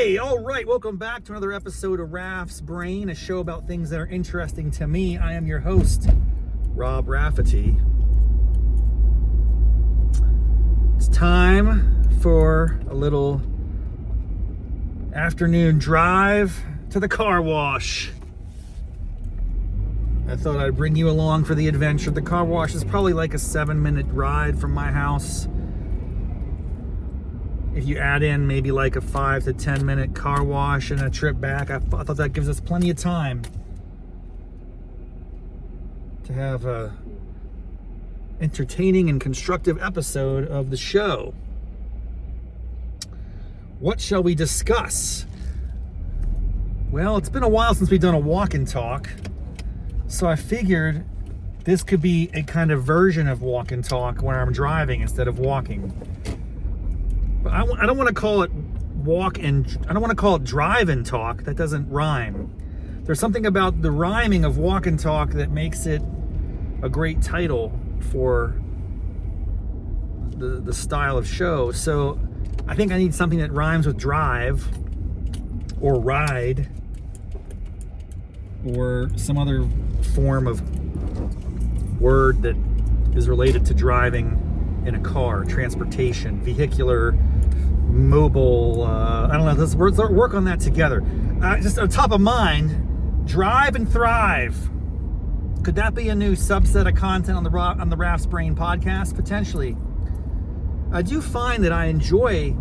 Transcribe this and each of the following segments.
Hey, all right, welcome back to another episode of Raff's Brain, a show about things that are interesting to me. I am your host, Rob Rafferty. It's time for a little afternoon drive to the car wash. I thought I'd bring you along for the adventure. The car wash is probably like a 7-minute ride from my house. If you add in maybe like a 5 to 10 minute car wash and a trip back, I thought that gives us plenty of time to have a entertaining and constructive episode of the show. What shall we discuss? Well, it's been a while since we've done a walk and talk, so I figured this could be a kind of version of walk and talk when I'm driving instead of walking. But I don't want to call it I don't want to call it drive and talk. That doesn't rhyme. There's something about the rhyming of walk and talk that makes it a great title for the style of show. So I think I need something that rhymes with drive or ride or some other form of word that is related to driving in a car, transportation, vehicular, mobile, I don't know, let's work on that together. Just on top of mind, drive and thrive. Could that be a new subset of content on the Raff's Brain podcast? Potentially. I do find that I enjoy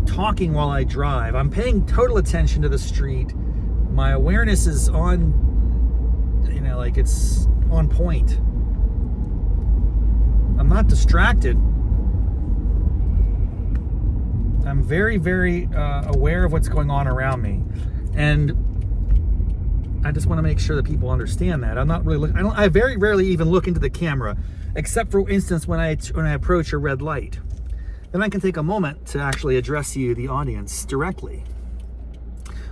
talking while I drive. I'm paying total attention to the street. My awareness is on, like it's on point. I'm not distracted. I'm very, very aware of what's going on around me, and I just want to make sure that people understand that. I'm not really. I very rarely even look into the camera, except for instance when I approach a red light. Then I can take a moment to actually address you, the audience, directly,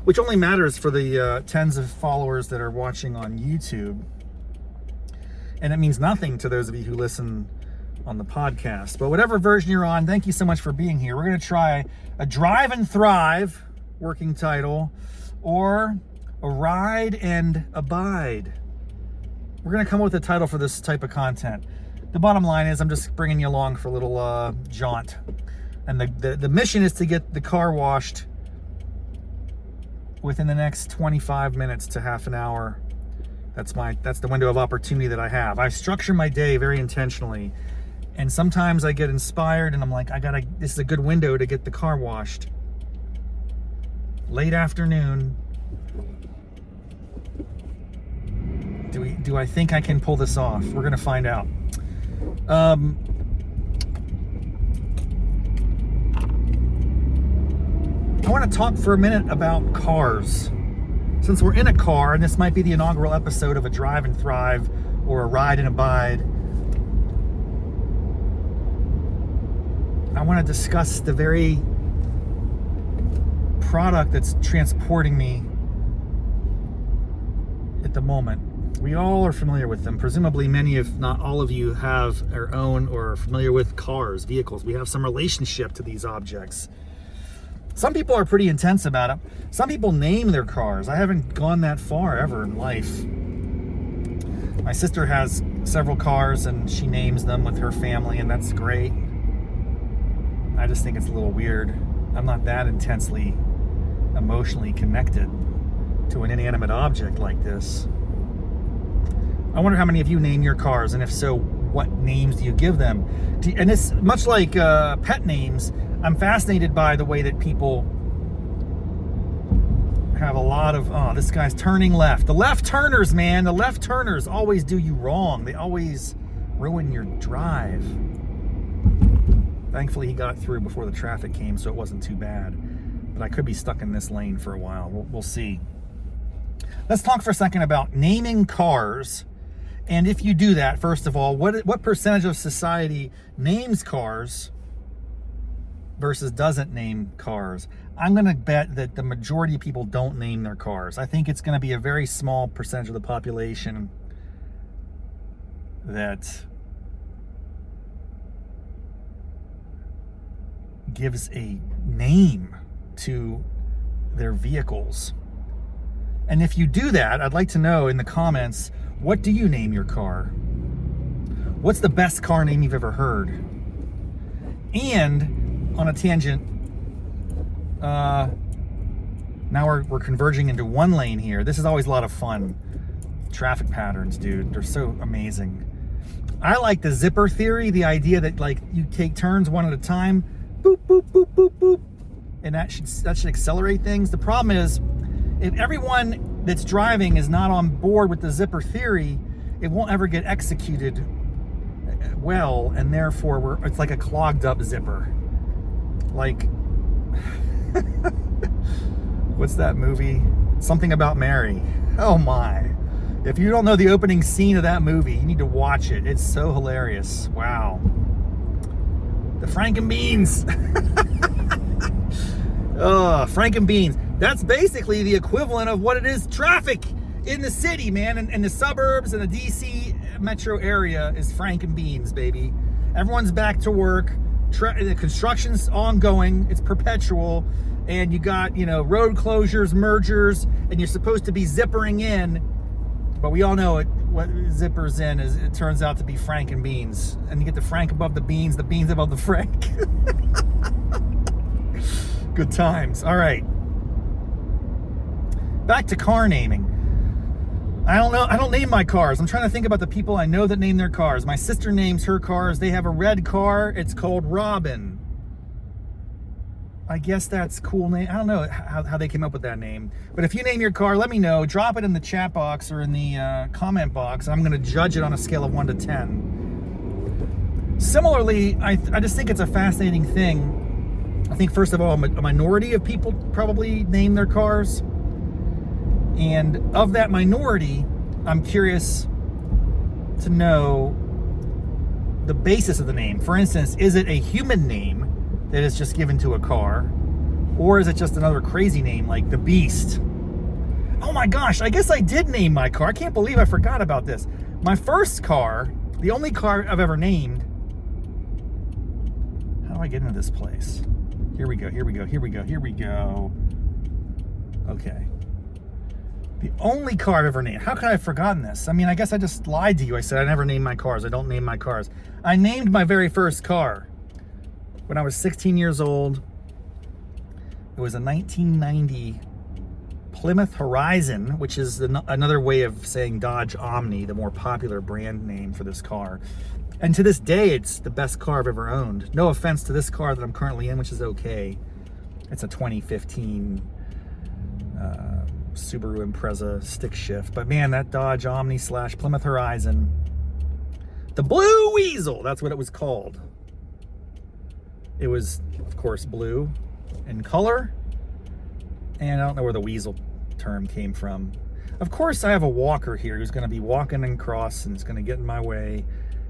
which only matters for the tens of followers that are watching on YouTube, and it means nothing to those of you who listen on the podcast. But whatever version you're on, thank you so much for being here. We're going to try a drive and thrive, working title, or a ride and abide. We're going to come up with a title for this type of content. The bottom line is I'm just bringing you along for a little jaunt. And the mission is to get the car washed within the next 25 minutes to half an hour. That's the window of opportunity that I have. I structure my day very intentionally. And sometimes I get inspired and I'm like, this is a good window to get the car washed. Late afternoon. Do I think I can pull this off? We're gonna find out. I want to talk for a minute about cars. Since we're in a car, and this might be the inaugural episode of a drive and thrive or a ride and abide, I want to discuss the very product that's transporting me at the moment. We all are familiar with them. Presumably many, if not all of you, have or own or are familiar with cars, vehicles. We have some relationship to these objects. Some people are pretty intense about it. Some people name their cars. I haven't gone that far ever in life. My sister has several cars and she names them with her family, and that's great. I just think it's a little weird. I'm not that intensely emotionally connected to an inanimate object like this. I wonder how many of you name your cars, and if so, what names do you give them? And it's much like pet names. I'm fascinated by the way that people have a lot of, this guy's turning left. The left turners, man, the left turners always do you wrong. They always ruin your drive. Thankfully, he got through before the traffic came, so it wasn't too bad. But I could be stuck in this lane for a while. We'll see. Let's talk for a second about naming cars. And if you do that, first of all, what percentage of society names cars versus doesn't name cars? I'm going to bet that the majority of people don't name their cars. I think it's going to be a very small percentage of the population that gives a name to their vehicles. And if you do that, I'd like to know in the comments, what do you name your car? What's the best car name you've ever heard? And on a tangent, now we're converging into one lane here. This is always a lot of fun. Traffic patterns, dude, they're so amazing. I like the zipper theory, the idea that like you take turns one at a time, boop, boop, boop, boop, boop, and that should accelerate things. The problem is, if everyone that's driving is not on board with the zipper theory, it won't ever get executed well, and therefore it's like a clogged up zipper. Like, what's that movie? Something About Mary. Oh my. If you don't know the opening scene of that movie, you need to watch it. It's so hilarious. Wow. The Frankenbeans. Oh, Frankenbeans. That's basically the equivalent of what it is traffic in the city, man. And the suburbs and the DC metro area is Frankenbeans, baby. Everyone's back to work. The construction's ongoing. It's perpetual. And you got, road closures, mergers, and you're supposed to be zippering in. But we all know what zippers in is, it turns out to be Frankenbeans. And you get the Frank above the beans above the Frank. Good times. All right. Back to car naming. I don't know. I don't name my cars. I'm trying to think about the people I know that name their cars. My sister names her cars. They have a red car. It's called Robin. I guess that's a cool name. I don't know how they came up with that name. But if you name your car, let me know. Drop it in the chat box or in the comment box. I'm going to judge it on a scale of 1 to 10. Similarly, I just think it's a fascinating thing. I think, first of all, a minority of people probably name their cars. And of that minority, I'm curious to know the basis of the name. For instance, is it a human name that is just given to a car? Or is it just another crazy name like the Beast? Oh my gosh, I guess I did name my car. I can't believe I forgot about this. My first car, the only car I've ever named. How do I get into this place? Here we go. Okay. The only car I've ever named. How could I have forgotten this? I mean, I guess I just lied to you. I said I never named my cars. I don't name my cars. I named my very first car when I was 16 years old. It was a 1990 Plymouth Horizon, which is another way of saying Dodge Omni, the more popular brand name for this car. And to this day, it's the best car I've ever owned. No offense to this car that I'm currently in, which is okay. It's a 2015 Subaru Impreza stick shift. But man, that Dodge Omni / Plymouth Horizon, the Blue Weasel, that's what it was called. It was, of course, blue in color. And I don't know where the weasel term came from. Of course, I have a walker here who's going to be walking across and it's going to get in my way.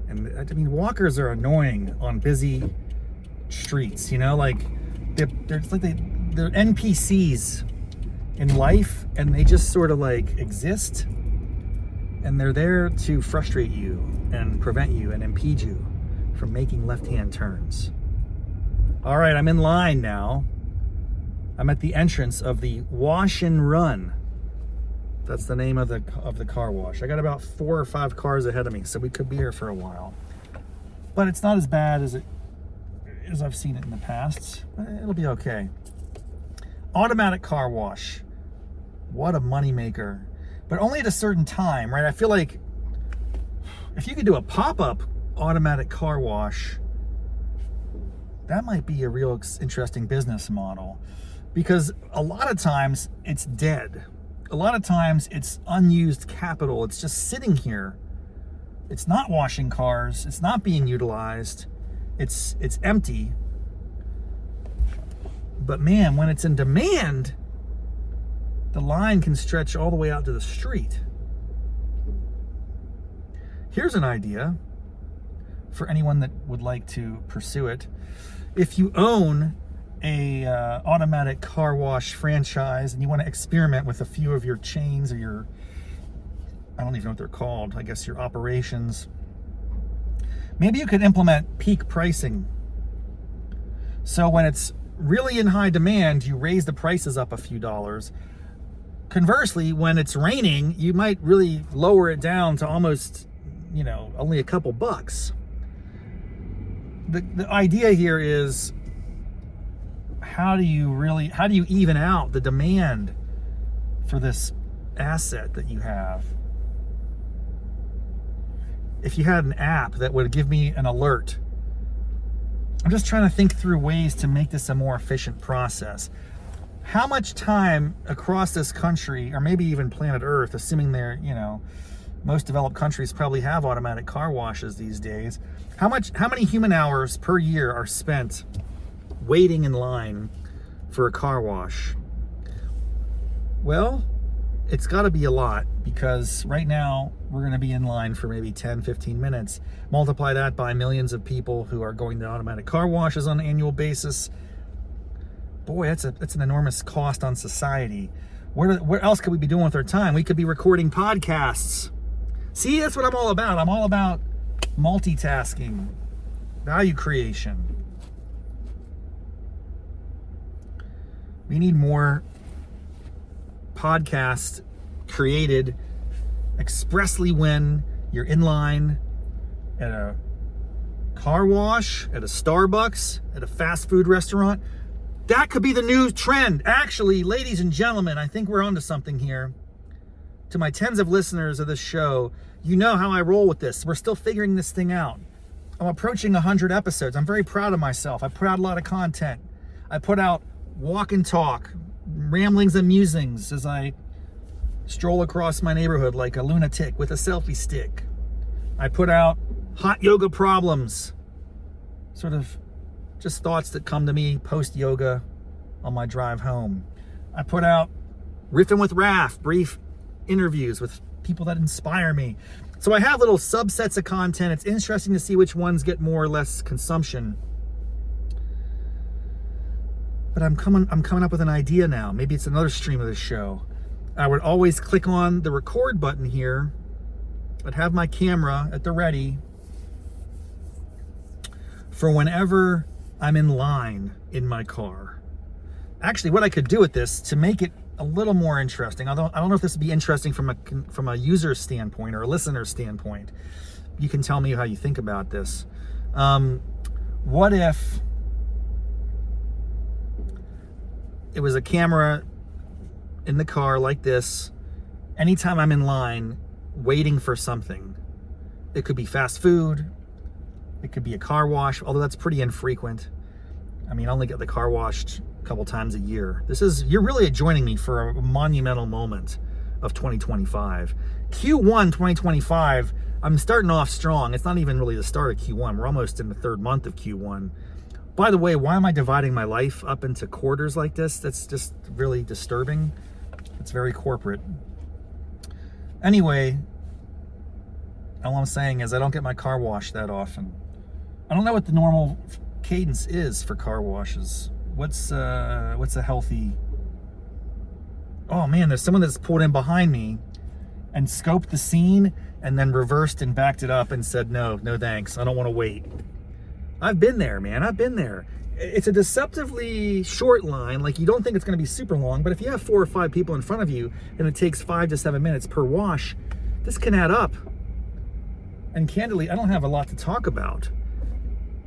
And I mean, walkers are annoying on busy streets, like they're NPCs in life, and they just sort of like exist, and they're there to frustrate you and prevent you and impede you from making left-hand turns. All right, I'm in line now. I'm at the entrance of the Wash and Run. That's the name of the car wash. I got about 4 or 5 cars ahead of me, so we could be here for a while. But it's not as bad as I've seen it in the past. It'll be okay. Automatic car wash. What a moneymaker. But only at a certain time, right? I feel like if you could do a pop-up automatic car wash, that might be a real interesting business model. Because a lot of times it's dead. A lot of times it's unused capital. It's just sitting here. It's not washing cars. It's not being utilized. It's empty. But man, when it's in demand, the line can stretch all the way out to the street. Here's an idea for anyone that would like to pursue it. If you own a automatic car wash franchise and you want to experiment with a few of your chains or your, I don't even know what they're called, I guess your operations, maybe you could implement peak pricing. So when it's really in high demand, you raise the prices up a few dollars. Conversely, when it's raining, you might really lower it down to almost, only a couple bucks. The idea here is, how do you even out the demand for this asset that you have? If you had an app that would give me an alert, I'm just trying to think through ways to make this a more efficient process. How much time across this country, or maybe even planet Earth, assuming they're, most developed countries probably have automatic car washes these days. How many human hours per year are spent waiting in line for a car wash? Well, it's got to be a lot, because right now we're going to be in line for maybe 10, 15 minutes. Multiply that by millions of people who are going to automatic car washes on an annual basis. Boy, that's an enormous cost on society. What else could we be doing with our time? We could be recording podcasts. See, that's what I'm all about. I'm all about multitasking, value creation. We need more podcasts created expressly when you're in line at a car wash, at a Starbucks, at a fast food restaurant. That could be the new trend. Actually, ladies and gentlemen, I think we're onto something here. To my tens of listeners of this show, you know how I roll with this. We're still figuring this thing out. I'm approaching 100 episodes. I'm very proud of myself. I put out a lot of content. I put out walk and talk, ramblings and musings as I stroll across my neighborhood like a lunatic with a selfie stick. I put out hot yoga problems, sort of just thoughts that come to me post-yoga on my drive home. I put out Riffing with Raff, brief interviews with people that inspire me. So I have little subsets of content. It's interesting to see which ones get more or less consumption. But I'm coming up with an idea now. Maybe it's another stream of this show. I would always click on the record button here. I'd have my camera at the ready for whenever I'm in line in my car. Actually, what I could do with this to make it a little more interesting, I don't know if this would be interesting from a user standpoint or a listener standpoint. You can tell me how you think about this. What if it was a camera in the car like this? Anytime I'm in line waiting for something, it could be fast food, it could be a car wash, although that's pretty infrequent. I mean, I only get the car washed a couple times a year. You're really joining me for a monumental moment of 2025. Q1 2025, I'm starting off strong. It's not even really the start of Q1. We're almost in the third month of Q1. By the way, why am I dividing my life up into quarters like this? That's just really disturbing. It's very corporate. Anyway, all I'm saying is I don't get my car washed that often. I don't know what the normal cadence is for car washes. What's a healthy... Oh man, there's someone that's pulled in behind me and scoped the scene and then reversed and backed it up and said, no thanks, I don't want to wait. I've been there, man. I've been there. It's a deceptively short line. Like, you don't think it's going to be super long, but if you have 4 or 5 people in front of you and it takes 5 to 7 minutes per wash, this can add up. And candidly, I don't have a lot to talk about.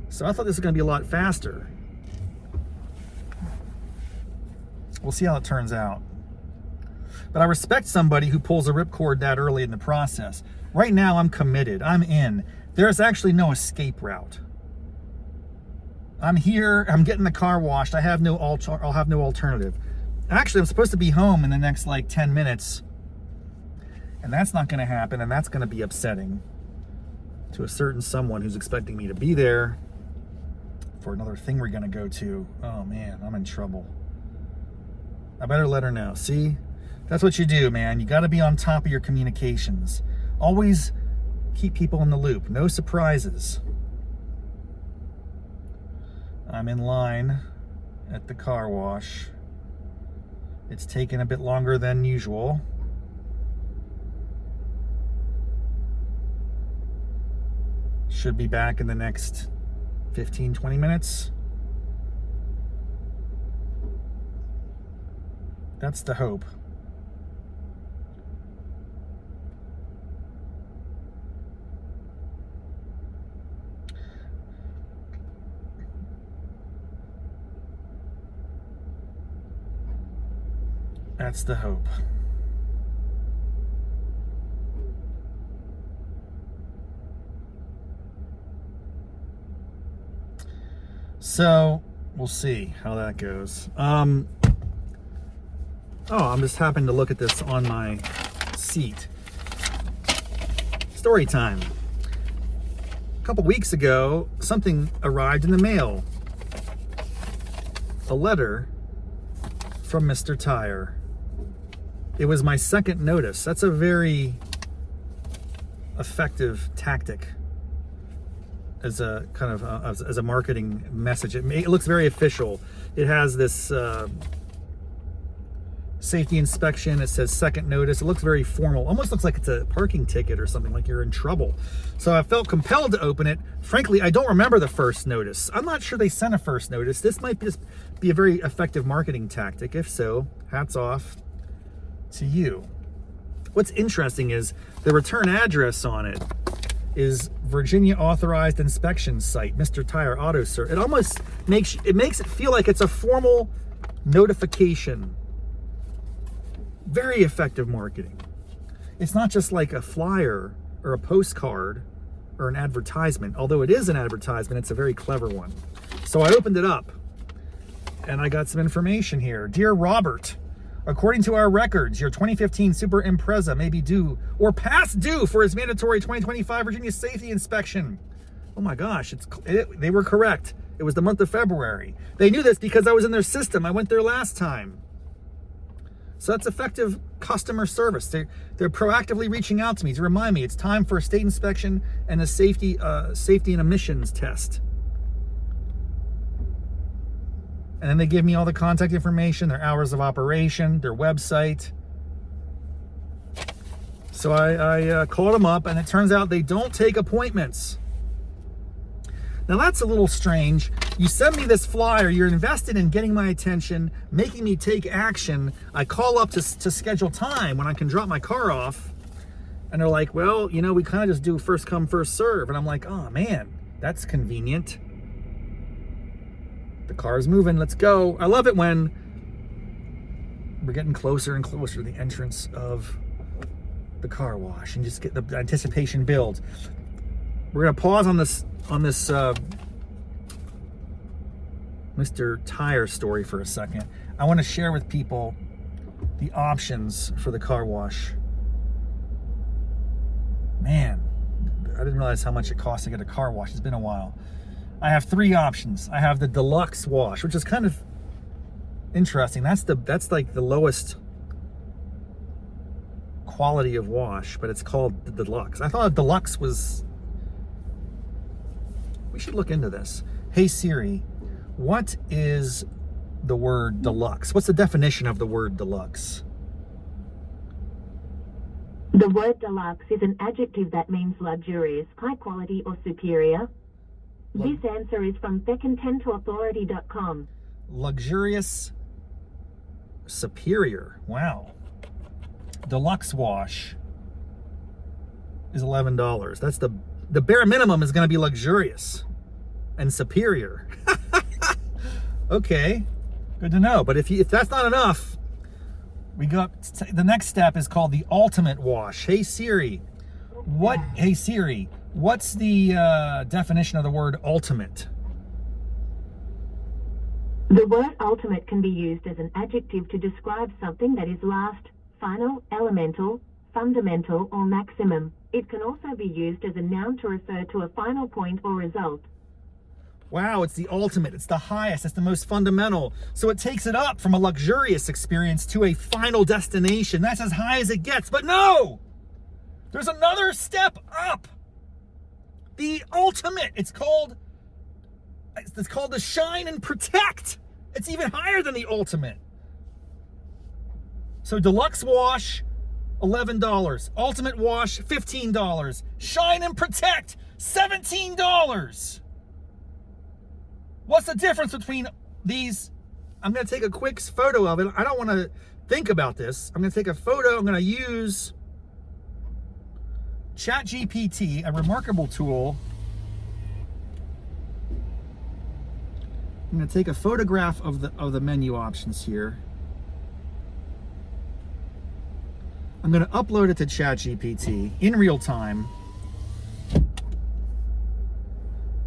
So I thought this was going to be a lot faster. We'll see how it turns out. But I respect somebody who pulls a ripcord that early in the process. Right now, I'm committed. I'm in. There's actually no escape route. I'm here. I'm getting the car washed. I'll have no alternative. Actually, I'm supposed to be home in the next 10 minutes. And that's not going to happen. And that's going to be upsetting to a certain someone who's expecting me to be there for another thing we're going to go to. Oh man, I'm in trouble. I better let her know. See, that's what you do, man. You got to be on top of your communications. Always keep people in the loop. No surprises. I'm in line at the car wash. It's taken a bit longer than usual. Should be back in the next 15, 20 minutes. That's the hope. That's the hope. So we'll see how that goes. I'm just happening to look at this on my seat. Story time. A couple weeks ago, something arrived in the mail. A letter from Mr. Tire. It was my second notice. That's a very effective tactic as a kind of as a marketing message. It looks very official. It has this safety inspection. It says second notice. It looks very formal. Almost looks like it's a parking ticket or something, like you're in trouble. So I felt compelled to open it. Frankly, I don't remember the first notice. I'm not sure they sent a first notice. This might just be a very effective marketing tactic. If so, hats off to you. What's interesting is the return address on it is Virginia Authorized Inspection Site, Mr. Tire Auto Service. It almost makes it feel like it's a formal notification. Very effective marketing. It's not just like a flyer or a postcard or an advertisement. Although it is an advertisement, it's a very clever one. So I opened it up and I got some information here. Dear Robert, according to our records, your 2015 Super Impreza may be due or past due for its mandatory 2025 Virginia safety inspection. Oh my gosh, they were correct. It was the month of February. They knew this because I was in their system. I went there last time. So that's effective customer service. They're proactively reaching out to me to remind me it's time for a state inspection and a safety and emissions test. And then they give me all the contact information, their hours of operation, their website. So I called them up, and it turns out they don't take appointments. Now that's a little strange. You send me this flyer, you're invested in getting my attention, making me take action. I call up to schedule time when I can drop my car off. And they're like, well, you know, we kind of just do first come, first serve. And I'm like, oh man, that's convenient. The car's moving, let's go. I love it when we're getting closer and closer to the entrance of the car wash and just get the anticipation build. We're gonna pause on this Mr. Tire story for a second. I want to share with people the options for the car wash. Man, I didn't realize how much it costs to get a car wash. It's been a while. I have three options. I have the deluxe wash, which is kind of interesting. That's like the lowest quality of wash, but it's called the deluxe. I thought deluxe was... We should look into this. Hey Siri, what is the word deluxe? What's the definition of the word deluxe? The word deluxe is an adjective that means luxurious, high quality, or superior. This answer is from beckandtentoauthority.com. Luxurious, superior. Wow. Deluxe wash is $11. That's the bare minimum is going to be luxurious and superior. Okay, good to know. But if that's not enough, we got the next step is called the ultimate wash. Hey Siri, what's the definition of the word ultimate? The word ultimate can be used as an adjective to describe something that is last, final, elemental, fundamental, or maximum. It can also be used as a noun to refer to a final point or result. Wow, it's the ultimate. It's the highest. It's the most fundamental. So it takes it up from a luxurious experience to a final destination. That's as high as it gets. But no! There's another step up. The ultimate. It's called the shine and protect. It's even higher than the ultimate. So deluxe wash, $11. Ultimate wash, $15. Shine and protect, $17. What's the difference between these I'm going to take a quick photo of it. I don't want to think about this. I'm going to take a photo. I'm going to use ChatGPT, a remarkable tool. I'm going to take a photograph of the menu options here. I'm going to upload it to ChatGPT in real time.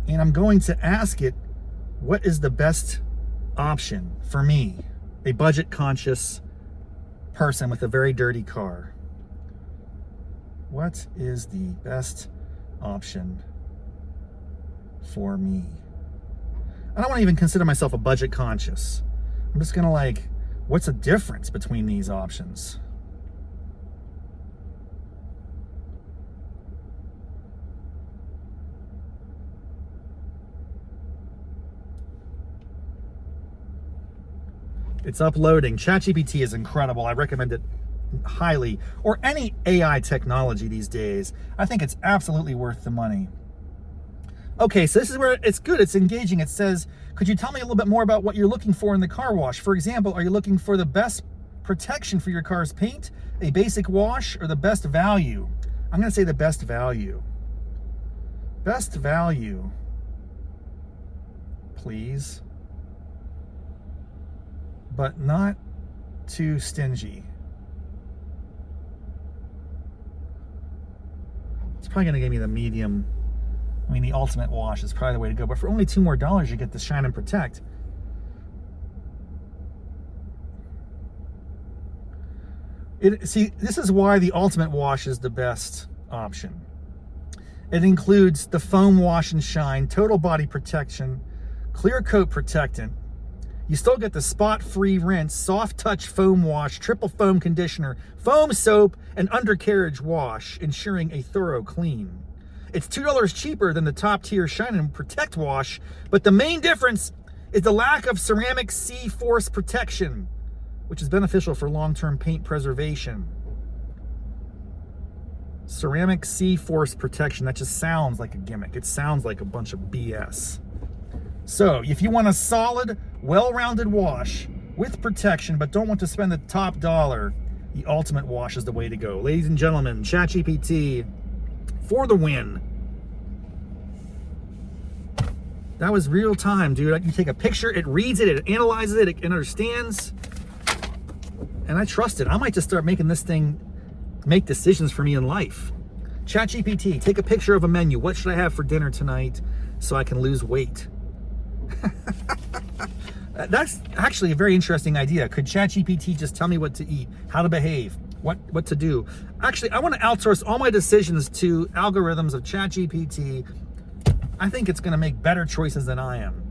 And I'm going to ask it, what is the best option for me, a budget-conscious person with a very dirty car? What is the best option for me? I don't want to even consider myself a budget-conscious. I'm just going to what's the difference between these options? It's uploading. ChatGPT is incredible. I recommend it highly. Or any AI technology these days. I think it's absolutely worth the money. Okay, so this is where it's good. It's engaging. It says, could you tell me a little bit more about what you're looking for in the car wash? For example, are you looking for the best protection for your car's paint, a basic wash, or the best value? I'm going to say the best value. Best value, please. But not too stingy. It's probably gonna give me the medium. I mean, the ultimate wash is probably the way to go, but for only $2 more, you get the Shine and Protect. See, this is why the ultimate wash is the best option. It includes the foam wash and shine, total body protection, clear coat protectant. You still get the spot-free rinse, soft touch foam wash, triple foam conditioner, foam soap, and undercarriage wash, ensuring a thorough clean. It's $2 cheaper than the top-tier Shine and Protect wash, but the main difference is the lack of ceramic C-force protection, which is beneficial for long-term paint preservation. Ceramic C-force protection, that just sounds like a gimmick. It sounds like a bunch of BS. So, if you want a solid, well-rounded wash with protection, but don't want to spend the top dollar, the ultimate wash is the way to go. Ladies and gentlemen, ChatGPT for the win. That was real time, dude. You take a picture, it reads it, it analyzes it, it understands. And I trust it. I might just start making this thing make decisions for me in life. ChatGPT, take a picture of a menu. What should I have for dinner tonight so I can lose weight? That's actually a very interesting idea. Could ChatGPT just tell me what to eat, how to behave, what to do? Actually, I want to outsource all my decisions to algorithms of ChatGPT. I think it's going to make better choices than I am.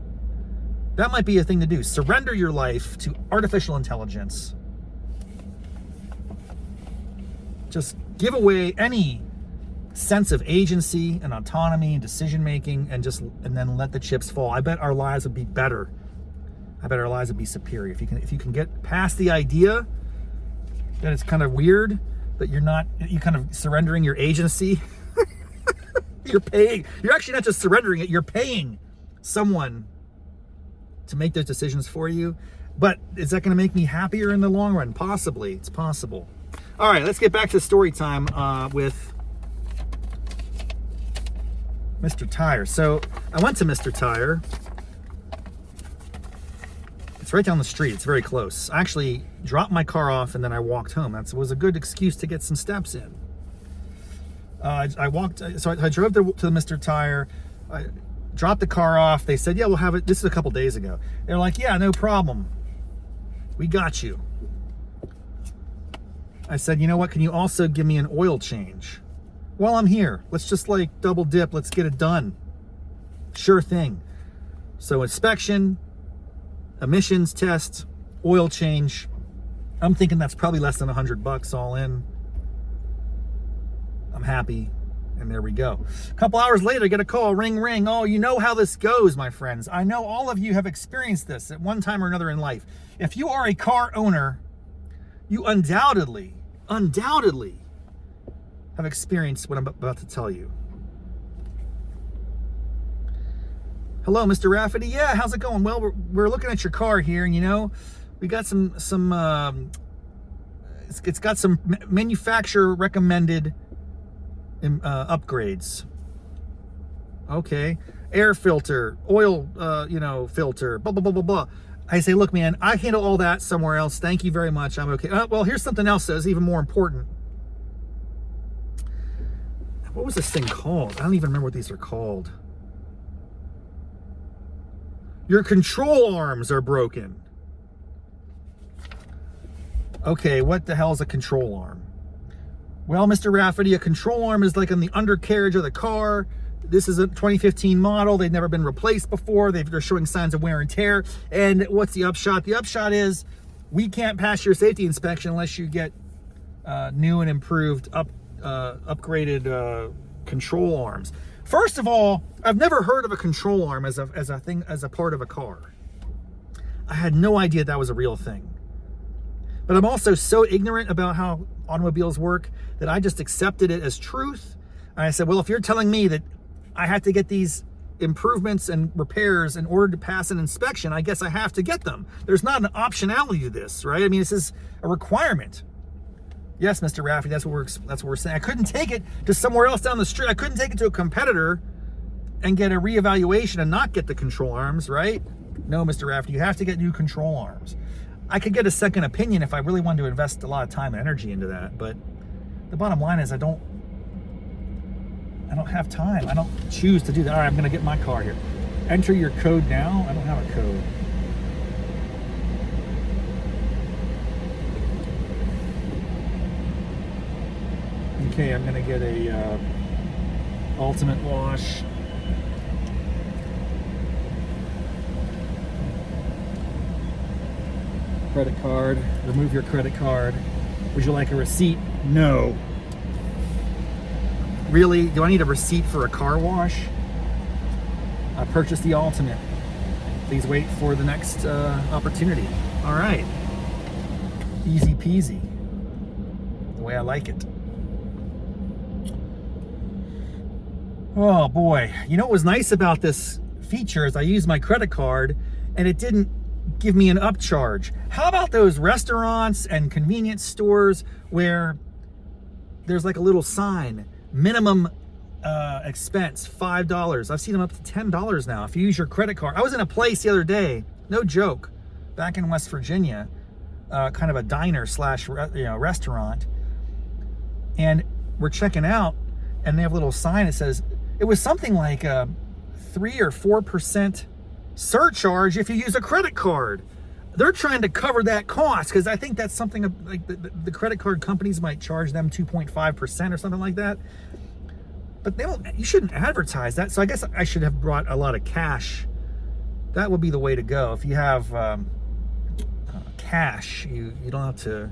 That might be a thing to do. Surrender your life to artificial intelligence. Just give away any sense of agency and autonomy and decision making, and then let the chips fall. I bet our lives would be better. I bet our lives would be superior if you can get past the idea that it's kind of weird that you're kind of surrendering your agency. You're actually not just surrendering it, you're paying someone to make those decisions for you. But is that going to make me happier in the long run? Possibly. It's possible. All right, let's get back to story time with Mr. Tire. So I went to Mr. Tire. It's right down the street. It's very close. I actually dropped my car off and then I walked home. That was a good excuse to get some steps in. I drove to the Mr. Tire. I dropped the car off. They said, yeah, we'll have it. This is a couple days ago. They're like, yeah, no problem. We got you. I said, you know what? Can you also give me an oil change? While I'm here, let's just double dip. Let's get it done. Sure thing. So inspection, emissions test, oil change. I'm thinking that's probably less than $100 all in. I'm happy. And there we go. A couple hours later, I get a call, ring, ring. Oh, you know how this goes, my friends. I know all of you have experienced this at one time or another in life. If you are a car owner, you undoubtedly have experienced what I'm about to tell you. Hello, Mr. Rafferty. Yeah, how's it going? Well, we're looking at your car here, and you know, we got some it's got some manufacturer recommended upgrades. Okay, air filter, oil, filter, blah blah blah blah blah. I say, look, man, I handle all that somewhere else. Thank you very much. I'm okay. Well, here's something else that's even more important. What was this thing called? I don't even remember what these are called. Your control arms are broken. Okay, what the hell is a control arm? Well, Mr. Rafferty, a control arm is like in the undercarriage of the car. This is a 2015 model. They've never been replaced before. They're showing signs of wear and tear. And what's the upshot? The upshot is we can't pass your safety inspection unless you get new and improved, upgraded control arms. First of all, I've never heard of a control arm as a part of a car. I had no idea that was a real thing. But I'm also so ignorant about how automobiles work that I just accepted it as truth. And I said, well, if you're telling me that I have to get these improvements and repairs in order to pass an inspection, I guess I have to get them. There's not an optionality to this, right? I mean, this is a requirement. Yes, Mr. Rafferty, that's what we're saying. I couldn't take it to somewhere else down the street. I couldn't take it to a competitor and get a reevaluation and not get the control arms, right? No, Mr. Rafferty, you have to get new control arms. I could get a second opinion if I really wanted to invest a lot of time and energy into that, but the bottom line is I don't have time. I don't choose to do that. All right, I'm gonna get my car here. Enter your code now. I don't have a code. Okay, I'm gonna get a ultimate wash. Credit card. Remove your credit card. Would you like a receipt? No. Really? Do I need a receipt for a car wash? I purchased the ultimate. Please wait for the next opportunity. All right. Easy peasy. The way I like it. Oh boy. You know what was nice about this feature is I used my credit card and it didn't give me an upcharge. How about those restaurants and convenience stores where there's like a little sign, minimum expense, $5. I've seen them up to $10 now if you use your credit card. I was in a place the other day, no joke, back in West Virginia, kind of a diner slash restaurant, and we're checking out and they have a little sign that says, it was something like a 3 or 4% surcharge if you use a credit card. They're trying to cover that cost because I think that's something like the credit card companies might charge them 2.5% or something like that. But you shouldn't advertise that. So I guess I should have brought a lot of cash. That would be the way to go. If you have cash, you don't have to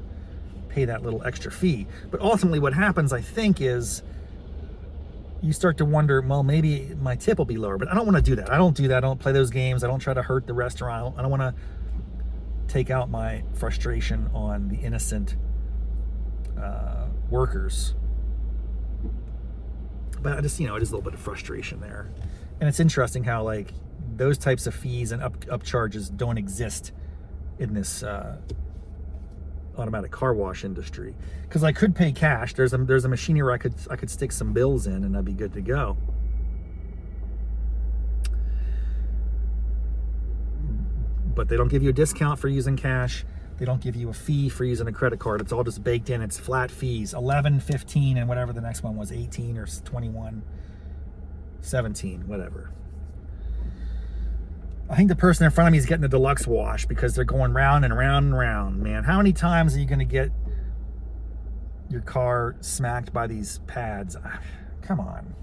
pay that little extra fee. But ultimately what happens, I think, is you start to wonder, well, maybe my tip will be lower, but I don't want to do that. I don't do that. I don't play those games. I don't try to hurt the restaurant. I don't want to take out my frustration on the innocent workers. But I just, it is a little bit of frustration there. And it's interesting how like those types of fees and upcharges don't exist in this automatic car wash industry, because I could pay cash. There's a machine here where I could stick some bills in and I'd be good to go. But they don't give you a discount for using cash. They don't give you a fee for using a credit card. It's all just baked in. It's flat fees, 11, 15, and whatever the next one was, 18 or 21, 17, whatever. I think the person in front of me is getting the deluxe wash because they're going round and round and round, man. How many times are you going to get your car smacked by these pads? Come on.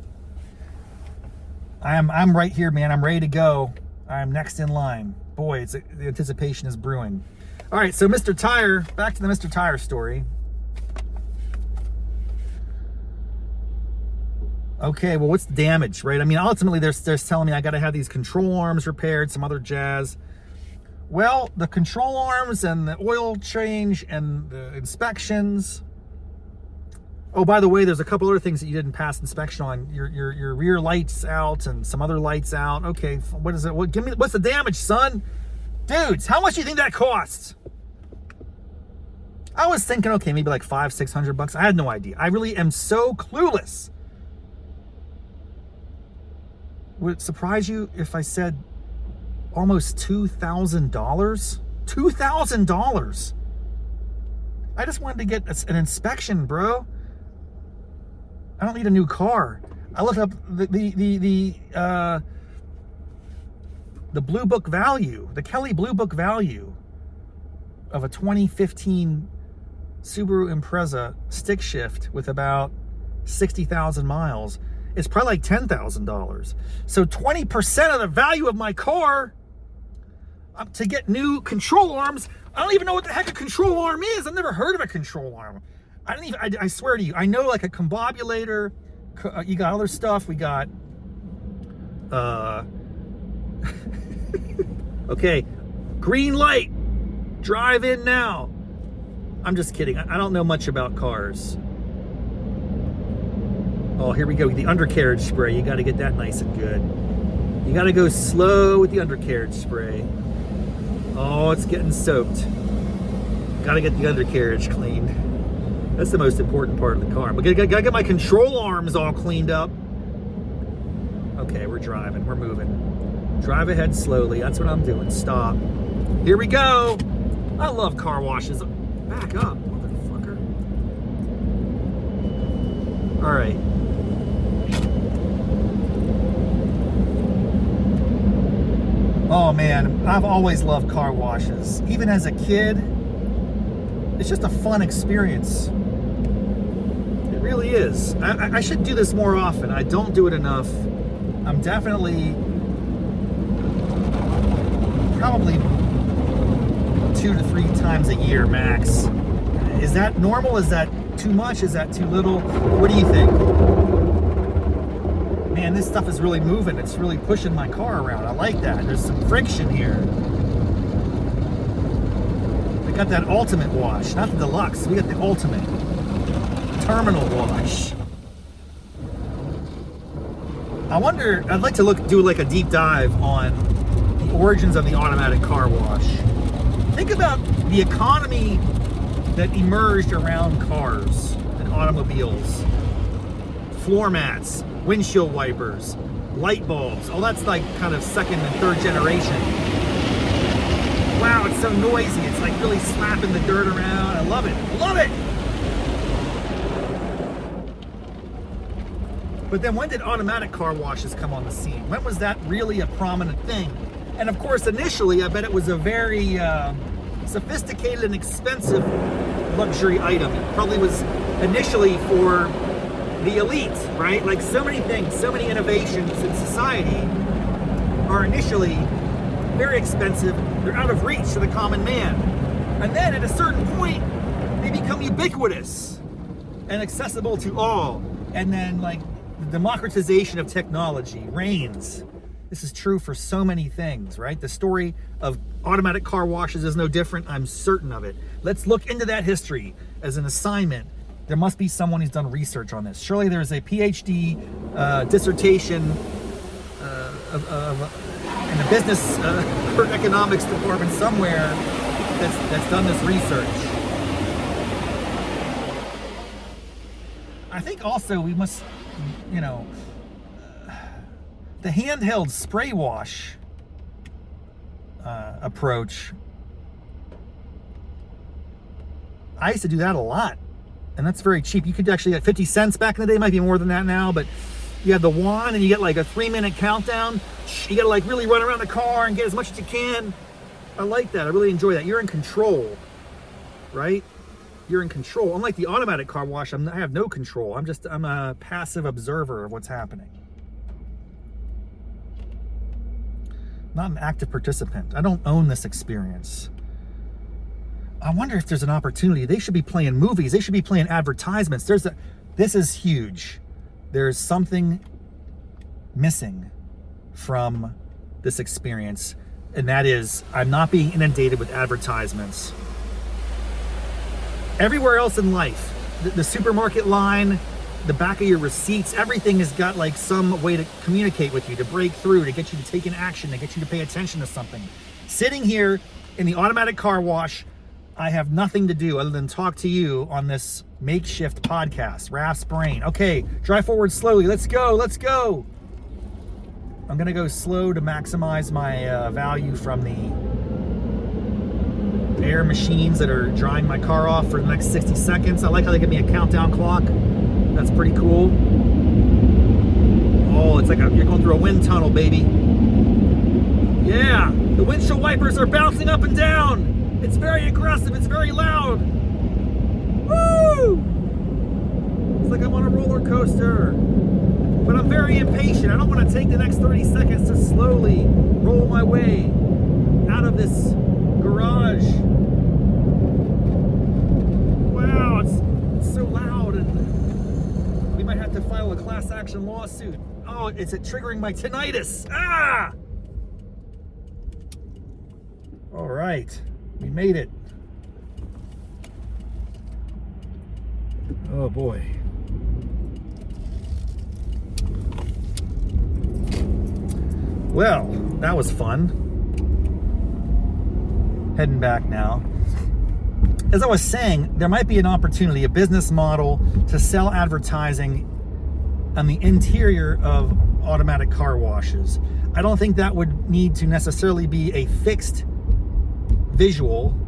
I'm right here, man. I'm ready to go. I'm next in line. Boy, the anticipation is brewing. All right, so Mr. Tire, back to the Mr. Tire story. Okay, well, what's the damage, right? I mean, ultimately, they're telling me I got to have these control arms repaired, some other jazz. Well, the control arms and the oil change and the inspections, Oh, by the way, there's a couple other things that you didn't pass inspection on. Your rear lights out and some other lights out. Okay, what is it? What's the damage, son? Dudes, how much do you think that costs? I was thinking, okay, maybe like $500-600. I had no idea. I really am so clueless. Would it surprise you if I said almost $2,000? $2,000. I just wanted to get an inspection, bro. I don't need a new car. I looked up the Blue Book value, the Kelly Blue Book value of a 2015 Subaru Impreza stick shift with about 60,000 miles. It's probably like $10,000. So 20% of the value of my car to get new control arms. I don't even know what the heck a control arm is. I've never heard of a control arm. I swear to you, I know like a combobulator. You got other stuff. We got, okay, green light, drive in now. I'm just kidding. I don't know much about cars. Oh, here we go. The undercarriage spray. You got to get that nice and good. You got to go slow with the undercarriage spray. Oh, it's getting soaked. Got to get the undercarriage cleaned. That's the most important part of the car. But gotta get my control arms all cleaned up. Okay, we're driving. We're moving. Drive ahead slowly. That's what I'm doing. Stop. Here we go. I love car washes. Back up, motherfucker. All right. Oh man, I've always loved car washes. Even as a kid, it's just a fun experience. It really is. I should do this more often. I don't do it enough. I'm definitely probably 2 to 3 times a year max. Is that normal? Is that too much? Is that too little? What do you think? Man, this stuff is really moving. It's really pushing my car around. I like that. There's some friction here. We got that ultimate wash, not the deluxe. We got the ultimate terminal wash. I wonder, I'd like to do like a deep dive on the origins of the automatic car wash. Think about the economy that emerged around cars and automobiles. Floor mats, windshield wipers, light bulbs. Oh, that's like kind of second and third generation. Wow, it's so noisy. It's like really slapping the dirt around. I love it. I love it. But then when did automatic car washes come on the scene? When was that really a prominent thing? And of course, initially, I bet it was a very sophisticated and expensive luxury item. It probably was initially for the elite, right? Like so many things, so many innovations in society are initially very expensive. They're out of reach to the common man. And then at a certain point, they become ubiquitous and accessible to all. And then like the democratization of technology reigns. This is true for so many things, right? The story of automatic car washes is no different. I'm certain of it. Let's look into that history as an assignment. There must be someone who's done research on this. Surely there's a PhD dissertation in the business or economics department somewhere that's done this research. I think also we must, the handheld spray wash approach. I used to do that a lot. And that's very cheap. You could actually get 50 cents back in the day. It might be more than that now, but you have the wand and you get like a 3-minute countdown. You gotta like really run around the car and get as much as you can. I like that. I really enjoy that. You're in control, right? You're in control. Unlike the automatic car wash, I have no control. I'm a passive observer of what's happening. Not an active participant. I don't own this experience. I wonder if there's an opportunity. They should be playing movies. They should be playing advertisements. This is huge. There's something missing from this experience, and that is I'm not being inundated with advertisements. Everywhere else in life, the supermarket line, the back of your receipts, everything has got like some way to communicate with you, to break through, to get you to take an action, to get you to pay attention to something. Sitting here in the automatic car wash, I have nothing to do other than talk to you on this makeshift podcast, Raff's Brain. Okay, drive forward slowly. Let's go. Let's go. I'm going to go slow to maximize my value from the air machines that are drying my car off for the next 60 seconds. I like how they give me a countdown clock. That's pretty cool. Oh, it's like you're going through a wind tunnel, baby. Yeah, the windshield wipers are bouncing up and down. It's very aggressive. It's very loud. Woo! It's like I'm on a roller coaster. But I'm very impatient. I don't want to take the next 30 seconds to slowly roll my way out of this garage. Wow, it's so loud, and we might have to file a class action lawsuit. Oh, it's triggering my tinnitus. Ah! All right, we made it. Oh boy. Well, that was fun. Heading back now. As I was saying, there might be an opportunity, a business model to sell advertising on the interior of automatic car washes. I don't think that would need to necessarily be a fixed visual,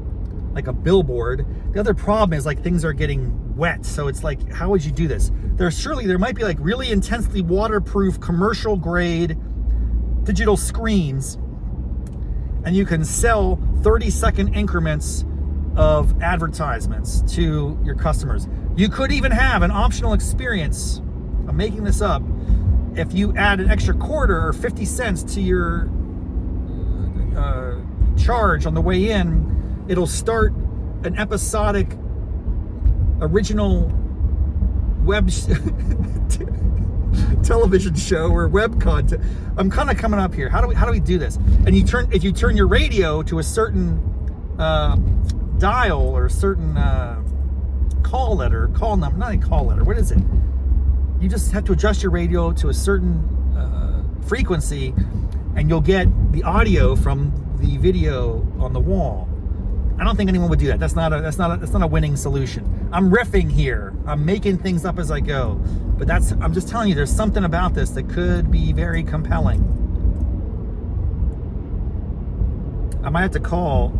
like a billboard. The other problem is like things are getting wet. So it's like, how would you do this? There might be like really intensely waterproof commercial grade digital screens, and you can sell 30-second increments of advertisements to your customers. You could even have an optional experience, I'm making this up, if you add an extra quarter or 50 cents to your charge on the way in, it'll start an episodic original web television show or web content. I'm kind of coming up here. How do we do this? And if you turn your radio to a certain dial or a certain call number, not a call letter. What is it? You just have to adjust your radio to a certain frequency, and you'll get the audio from the video on the wall. I don't think anyone would do that. That's not a winning solution. I'm riffing here. I'm making things up as I go. But I'm just telling you, there's something about this that could be very compelling. I might have to call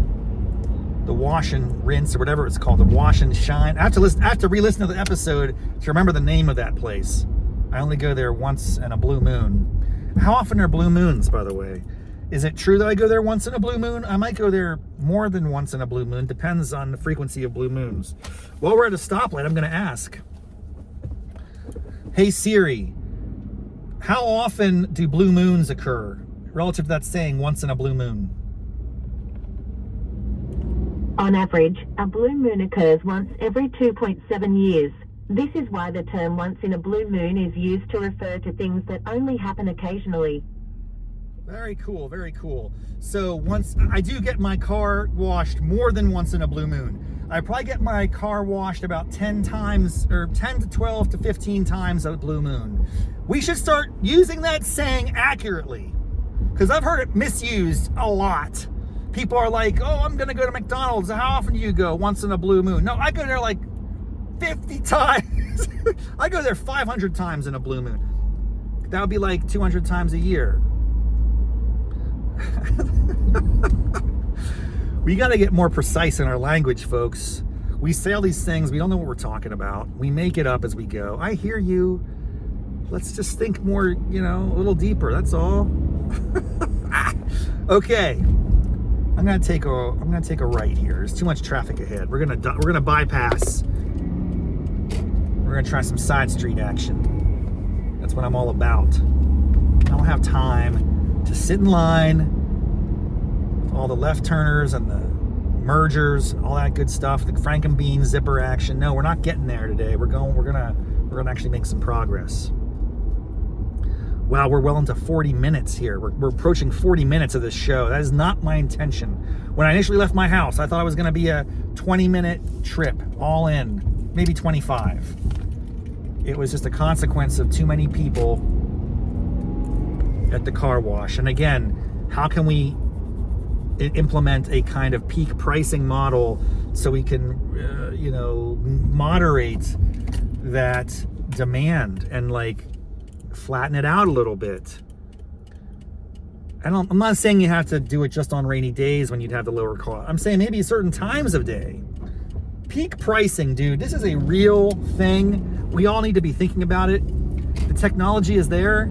the wash and rinse or whatever it's called, the wash and shine. I have to re-listen to the episode to remember the name of that place. I only go there once in a blue moon. How often are blue moons, by the way? Is it true that I go there once in a blue moon? I might go there more than once in a blue moon. Depends on the frequency of blue moons. While we're at a stoplight, I'm going to ask, hey Siri, how often do blue moons occur relative to that saying, once in a blue moon? On average, a blue moon occurs once every 2.7 years. This is why the term once in a blue moon is used to refer to things that only happen occasionally. Very cool, very cool. So I do get my car washed more than once in a blue moon. I probably get my car washed about 10 times, or 10 to 12 to 15 times a blue moon. We should start using that saying accurately, because I've heard it misused a lot. People are like, oh, I'm gonna go to McDonald's. How often do you go? Once in a blue moon. No, I go there like 50 times. I go there 500 times in a blue moon. That would be like 200 times a year. We got to get more precise in our language, folks. We say all these things, we don't know what we're talking about. We make it up as we go. I hear you. Let's just think more, a little deeper. That's all. Okay. I'm gonna take a right here. There's too much traffic ahead. We're gonna bypass. We're gonna try some side street action. That's what I'm all about. I don't have time to sit in line with all the left turners and the mergers, all that good stuff, the Frankenbean zipper action. No, we're not getting there today. We're gonna actually make some progress. Wow, we're well into 40 minutes here. We're approaching 40 minutes of this show. That is not my intention. When I initially left my house, I thought it was going to be a 20-minute trip, all in. maybe 25. It was just a consequence of too many people at the car wash. And again, how can we implement a kind of peak pricing model so we can, moderate that demand and like flatten it out a little bit? I'm not saying you have to do it just on rainy days when you'd have the lower cost. I'm saying maybe certain times of day. Peak pricing, dude, this is a real thing. We all need to be thinking about it. The technology is there.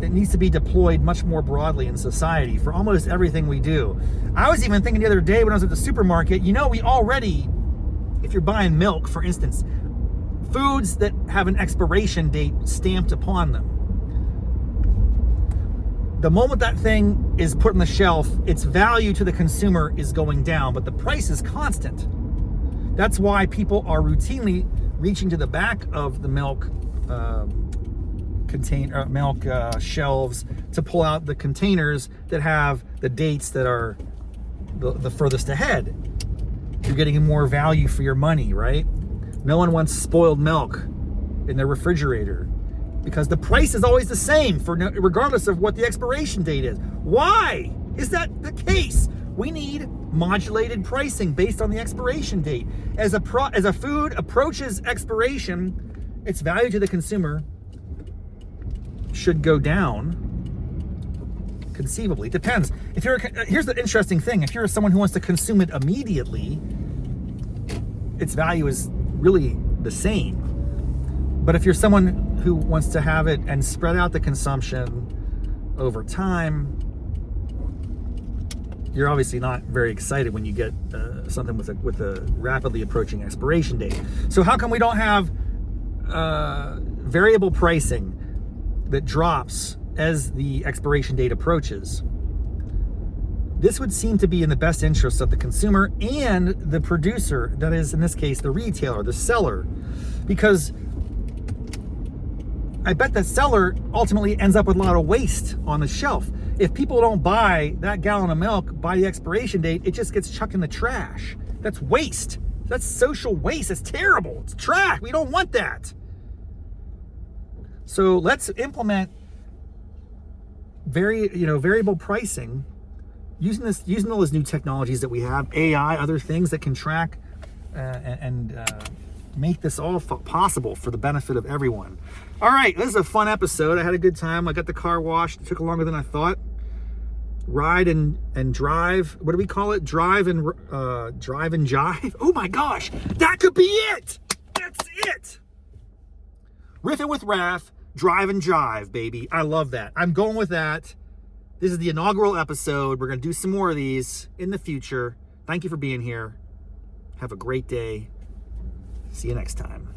It needs to be deployed much more broadly in society for almost everything we do. I was even thinking the other day when I was at the supermarket, we already, if you're buying milk, for instance, foods that have an expiration date stamped upon them. The moment that thing is put on the shelf, its value to the consumer is going down, but the price is constant. That's why people are routinely reaching to the back of the milk shelves to pull out the containers that have the dates that are the furthest ahead. You're getting more value for your money, right? No one wants spoiled milk in their refrigerator because the price is always the same regardless of what the expiration date is. Why is that the case? We need modulated pricing based on the expiration date. As a food approaches expiration, its value to the consumer should go down. Conceivably, it depends. Here's the interesting thing: if you're someone who wants to consume it immediately, its value is really the same. But if you're someone who wants to have it and spread out the consumption over time, you're obviously not very excited when you get something with a rapidly approaching expiration date. So how come we don't have variable pricing that drops as the expiration date approaches? This would seem to be in the best interest of the consumer and the producer, that is, in this case, the retailer, the seller, because I bet the seller ultimately ends up with a lot of waste on the shelf. If people don't buy that gallon of milk by the expiration date, it just gets chucked in the trash. That's waste. That's social waste. It's terrible. It's trash. We don't want that. So let's implement variable pricing using all those new technologies that we have, AI, other things that can track and make this all possible for the benefit of everyone. All right, this is a fun episode. I had a good time. I got the car washed. It took longer than I thought. Ride and drive. What do we call it? Drive and jive. Oh my gosh, that could be it. That's it. Riffing with Raff, drive and jive, baby. I love that. I'm going with that. This is the inaugural episode. We're going to do some more of these in the future. Thank you for being here. Have a great day. See you next time.